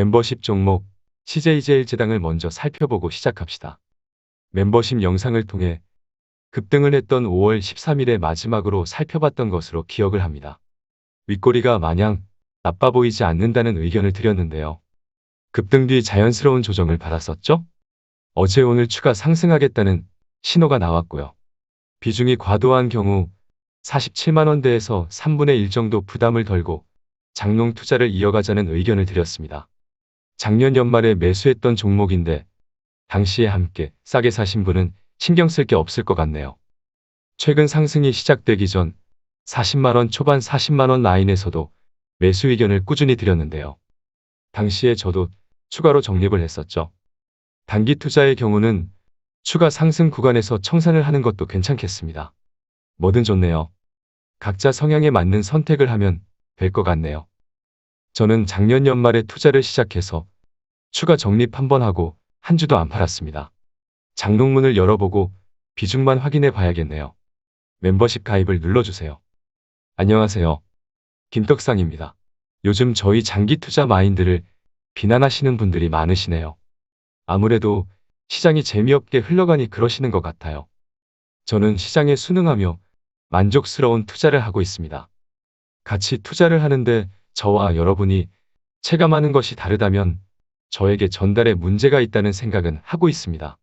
멤버십 종목 CJ제일제당을 먼저 살펴보고 시작합시다. 멤버십 영상을 통해 급등을 했던 5월 13일에 마지막으로 살펴봤던 것으로 기억을 합니다. 윗꼬리가 마냥 나빠 보이지 않는다는 의견을 드렸는데요. 급등 뒤 자연스러운 조정을 받았었죠? 어제 오늘 추가 상승하겠다는 신호가 나왔고요. 비중이 과도한 경우 47만원대에서 3분의 1 정도 부담을 덜고 장롱 투자를 이어가자는 의견을 드렸습니다. 작년 연말에 매수했던 종목인데 당시에 함께 싸게 사신 분은 신경 쓸 게 없을 것 같네요. 최근 상승이 시작되기 전 40만원 초반 40만원 라인에서도 매수 의견을 꾸준히 드렸는데요. 당시에 저도 추가로 적립을 했었죠. 단기 투자의 경우는 추가 상승 구간에서 청산을 하는 것도 괜찮겠습니다. 뭐든 좋네요. 각자 성향에 맞는 선택을 하면 될 것 같네요. 저는 작년 연말에 투자를 시작해서 추가 적립 한번 하고 한 주도 안 팔았습니다. 장롱문을 열어보고 비중만 확인해 봐야겠네요. 멤버십 가입을 눌러주세요. 안녕하세요. 김떡상입니다. 요즘 저희 장기 투자 마인드를 비난하시는 분들이 많으시네요. 아무래도 시장이 재미없게 흘러가니 그러시는 것 같아요. 저는 시장에 순응하며 만족스러운 투자를 하고 있습니다. 같이 투자를 하는데 저와 여러분이 체감하는 것이 다르다면 저에게 전달에 문제가 있다는 생각은 하고 있습니다.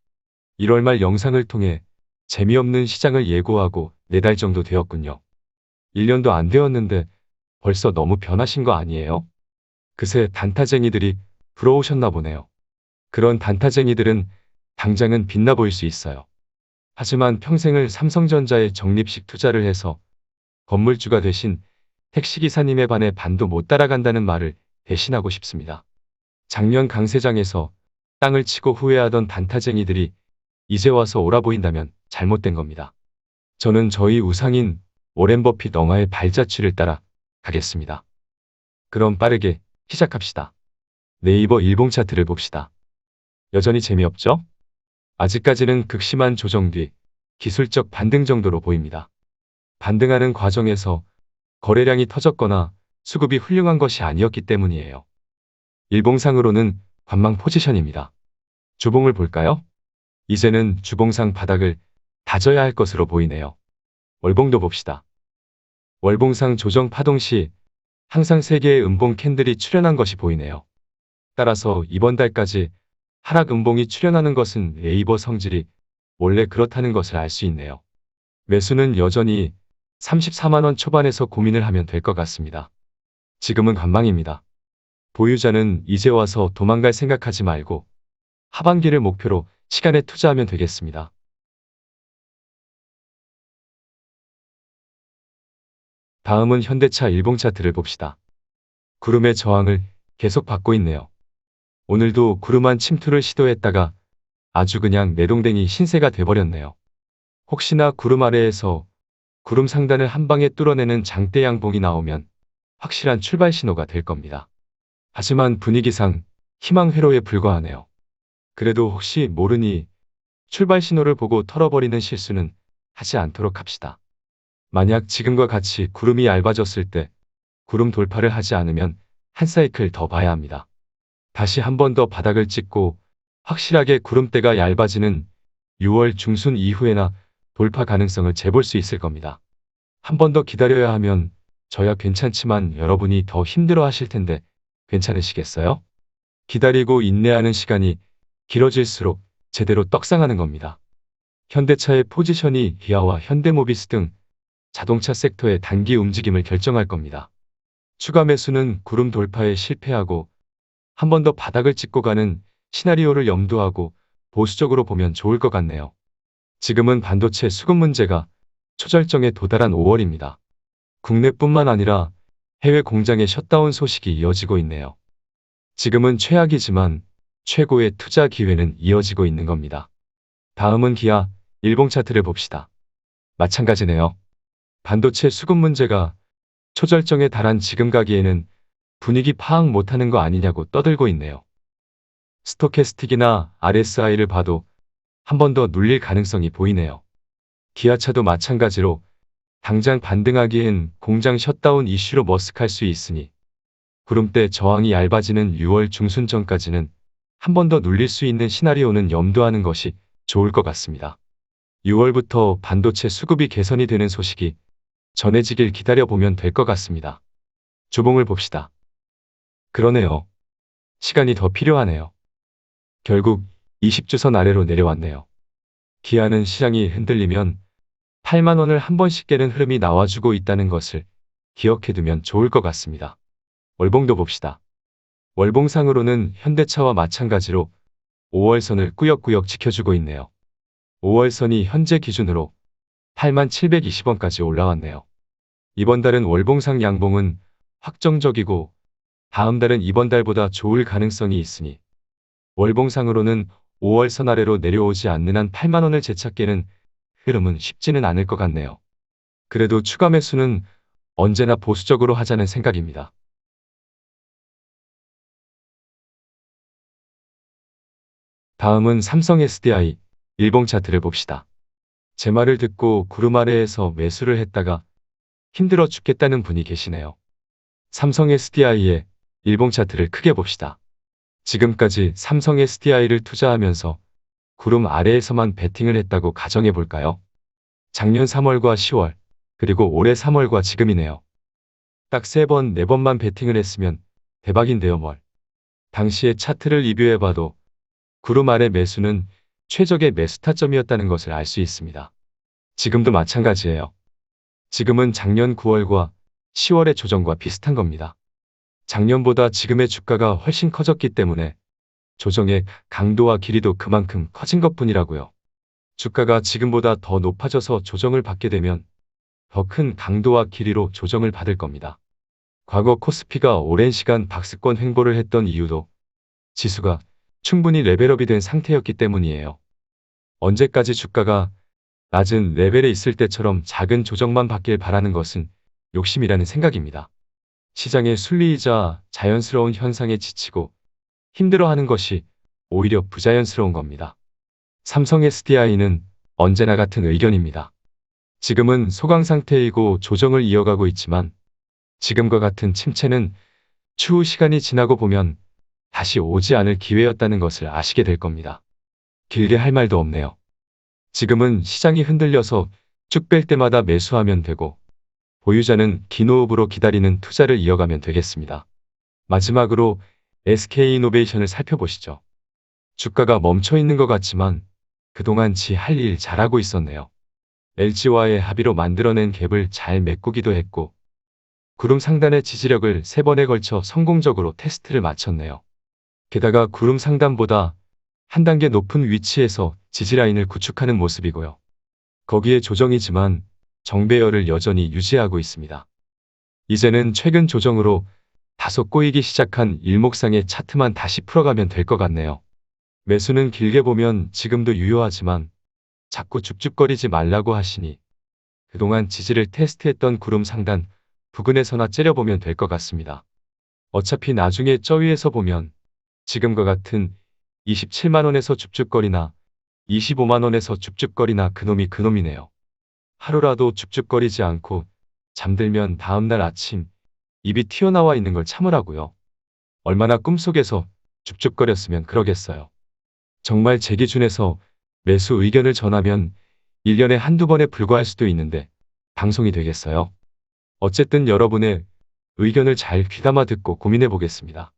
1월 말 영상을 통해 재미없는 시장을 예고하고 4달 정도 되었군요. 1년도 안 되었는데 벌써 너무 변하신 거 아니에요? 그새 단타쟁이들이 부러우셨나 보네요. 그런 단타쟁이들은 당장은 빛나 보일 수 있어요. 하지만 평생을 삼성전자에 적립식 투자를 해서 건물주가 되신 택시기사님에 반해 반도 못 따라간다는 말을 대신하고 싶습니다. 작년 강세장에서 땅을 치고 후회하던 단타쟁이들이 이제 와서 옳아보인다면 잘못된 겁니다. 저는 저희 우상인 오렌 버핏 엉아의 발자취를 따라 가겠습니다. 그럼 빠르게 시작합시다. 네이버 일봉 차트를 봅시다. 여전히 재미없죠? 아직까지는 극심한 조정 뒤 기술적 반등 정도로 보입니다. 반등하는 과정에서 거래량이 터졌거나 수급이 훌륭한 것이 아니었기 때문이에요. 일봉상으로는 관망 포지션입니다. 주봉을 볼까요? 이제는 주봉상 바닥을 다져야 할 것으로 보이네요. 월봉도 봅시다. 월봉상 조정 파동 시 항상 3개의 음봉 캔들이 출현한 것이 보이네요. 따라서 이번 달까지 하락 음봉이 출현하는 것은 네이버 성질이 원래 그렇다는 것을 알 수 있네요. 매수는 여전히 34만원 초반에서 고민을 하면 될 것 같습니다. 지금은 관망입니다. 보유자는 이제 와서 도망갈 생각하지 말고 하반기를 목표로 시간에 투자하면 되겠습니다. 다음은 현대차 일봉 차트를 봅시다. 구름의 저항을 계속 받고 있네요. 오늘도 구름한 침투를 시도했다가 아주 그냥 내동댕이 신세가 돼버렸네요. 혹시나 구름 아래에서 구름 상단을 한 방에 뚫어내는 장대 양봉이 나오면 확실한 출발 신호가 될 겁니다. 하지만 분위기상 희망 회로에 불과하네요. 그래도 혹시 모르니 출발 신호를 보고 털어버리는 실수는 하지 않도록 합시다. 만약 지금과 같이 구름이 얇아졌을 때 구름 돌파를 하지 않으면 한 사이클 더 봐야 합니다. 다시 한 번 더 바닥을 찍고 확실하게 구름대가 얇아지는 6월 중순 이후에나 돌파 가능성을 재볼 수 있을 겁니다. 한 번 더 기다려야 하면 저야 괜찮지만 여러분이 더 힘들어 하실 텐데 괜찮으시겠어요? 기다리고 인내하는 시간이 길어질수록 제대로 떡상하는 겁니다. 현대차의 포지션이 기아와 현대모비스 등 자동차 섹터의 단기 움직임을 결정할 겁니다. 추가 매수는 구름 돌파에 실패하고 한 번 더 바닥을 찍고 가는 시나리오를 염두하고 보수적으로 보면 좋을 것 같네요. 지금은 반도체 수급 문제가 초절정에 도달한 5월입니다. 국내뿐만 아니라 해외 공장의 셧다운 소식이 이어지고 있네요. 지금은 최악이지만 최고의 투자 기회는 이어지고 있는 겁니다. 다음은 기아 일봉 차트를 봅시다. 마찬가지네요. 반도체 수급 문제가 초절정에 달한 지금 가기에는 분위기 파악 못하는 거 아니냐고 떠들고 있네요. 스토캐스틱이나 RSI를 봐도 한 번 더 눌릴 가능성이 보이네요. 기아차도 마찬가지로 당장 반등하기엔 공장 셧다운 이슈로 머쓱할 수 있으니 구름대 저항이 얇아지는 6월 중순 전까지는 한 번 더 눌릴 수 있는 시나리오는 염두하는 것이 좋을 것 같습니다. 6월부터 반도체 수급이 개선이 되는 소식이 전해지길 기다려보면 될 것 같습니다. 주봉을 봅시다. 그러네요. 시간이 더 필요하네요. 결국 20주선 아래로 내려왔네요. 기아는 시장이 흔들리면 8만 원을 한 번씩 깨는 흐름이 나와주고 있다는 것을 기억해두면 좋을 것 같습니다. 월봉도 봅시다. 월봉상으로는 현대차와 마찬가지로 5월선을 꾸역꾸역 지켜주고 있네요. 5월선이 현재 기준으로 8720원까지 올라왔네요. 이번 달은 월봉상 양봉은 확정적이고 다음 달은 이번 달보다 좋을 가능성이 있으니 월봉상으로는 5월선 아래로 내려오지 않는 한 8만 원을 재찾기는 흐름은 쉽지는 않을 것 같네요. 그래도 추가 매수는 언제나 보수적으로 하자는 생각입니다. 다음은 삼성 SDI 일봉 차트를 봅시다. 제 말을 듣고 구름 아래에서 매수를 했다가 힘들어 죽겠다는 분이 계시네요. 삼성 SDI의 일봉 차트를 크게 봅시다. 지금까지 삼성 SDI를 투자하면서 구름 아래에서만 베팅을 했다고 가정해 볼까요? 작년 3월과 10월, 그리고 올해 3월과 지금이네요. 딱 3번, 4번만 베팅을 했으면 대박인데요, 뭘. 당시의 차트를 리뷰해봐도 구름 아래 매수는 최적의 매수 타점이었다는 것을 알 수 있습니다. 지금도 마찬가지예요. 지금은 작년 9월과 10월의 조정과 비슷한 겁니다. 작년보다 지금의 주가가 훨씬 커졌기 때문에 조정의 강도와 길이도 그만큼 커진 것뿐이라고요. 주가가 지금보다 더 높아져서 조정을 받게 되면 더 큰 강도와 길이로 조정을 받을 겁니다. 과거 코스피가 오랜 시간 박스권 횡보를 했던 이유도 지수가 충분히 레벨업이 된 상태였기 때문이에요. 언제까지 주가가 낮은 레벨에 있을 때처럼 작은 조정만 받길 바라는 것은 욕심이라는 생각입니다. 시장의 순리이자 자연스러운 현상에 지치고 힘들어하는 것이 오히려 부자연스러운 겁니다. 삼성 SDI는 언제나 같은 의견입니다. 지금은 소강 상태이고 조정을 이어가고 있지만 지금과 같은 침체는 추후 시간이 지나고 보면 다시 오지 않을 기회였다는 것을 아시게 될 겁니다. 길게 할 말도 없네요. 지금은 시장이 흔들려서 쭉 뺄 때마다 매수하면 되고 보유자는 긴 호흡으로 기다리는 투자를 이어가면 되겠습니다. 마지막으로 SK이노베이션을 살펴보시죠. 주가가 멈춰 있는 것 같지만 그동안 지 할 일 잘하고 있었네요. LG와의 합의로 만들어낸 갭을 잘 메꾸기도 했고 구름 상단의 지지력을 3번에 걸쳐 성공적으로 테스트를 마쳤네요. 게다가 구름 상단보다 한 단계 높은 위치에서 지지라인을 구축하는 모습이고요. 거기에 조정이지만 정배열을 여전히 유지하고 있습니다. 이제는 최근 조정으로 다소 꼬이기 시작한 일목상의 차트만 다시 풀어가면 될 것 같네요. 매수는 길게 보면 지금도 유효하지만 자꾸 줍줍거리지 말라고 하시니 그동안 지지를 테스트했던 구름 상단 부근에서나 째려보면 될 것 같습니다. 어차피 나중에 저 위에서 보면 지금과 같은 27만 원에서 줍줍거리나 25만 원에서 줍줍거리나 그놈이네요. 하루라도 줍줍거리지 않고 잠들면 다음날 아침 입이 튀어나와 있는 걸 참으라고요. 얼마나 꿈속에서 줍줍거렸으면 그러겠어요. 정말 제 기준에서 매수 의견을 전하면 1년에 한두 번에 불과할 수도 있는데 방송이 되겠어요? 어쨌든 여러분의 의견을 잘 귀담아 듣고 고민해 보겠습니다.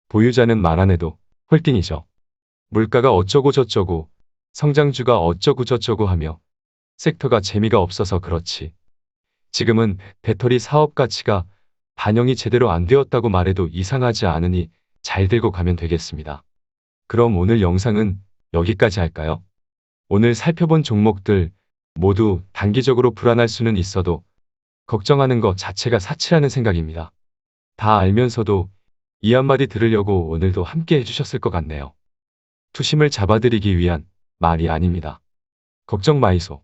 보유자는 말 안 해도 홀딩이죠. 물가가 어쩌고 저쩌고 성장주가 어쩌고 저쩌고 하며 섹터가 재미가 없어서 그렇지. 지금은 배터리 사업 가치가 반영이 제대로 안 되었다고 말해도 이상하지 않으니 잘 들고 가면 되겠습니다. 그럼 오늘 영상은 여기까지 할까요? 오늘 살펴본 종목들 모두 단기적으로 불안할 수는 있어도 걱정하는 것 자체가 사치라는 생각입니다. 다 알면서도 이 한마디 들으려고 오늘도 함께 해주셨을 것 같네요. 투심을 잡아드리기 위한 말이 아닙니다. 걱정 마이소.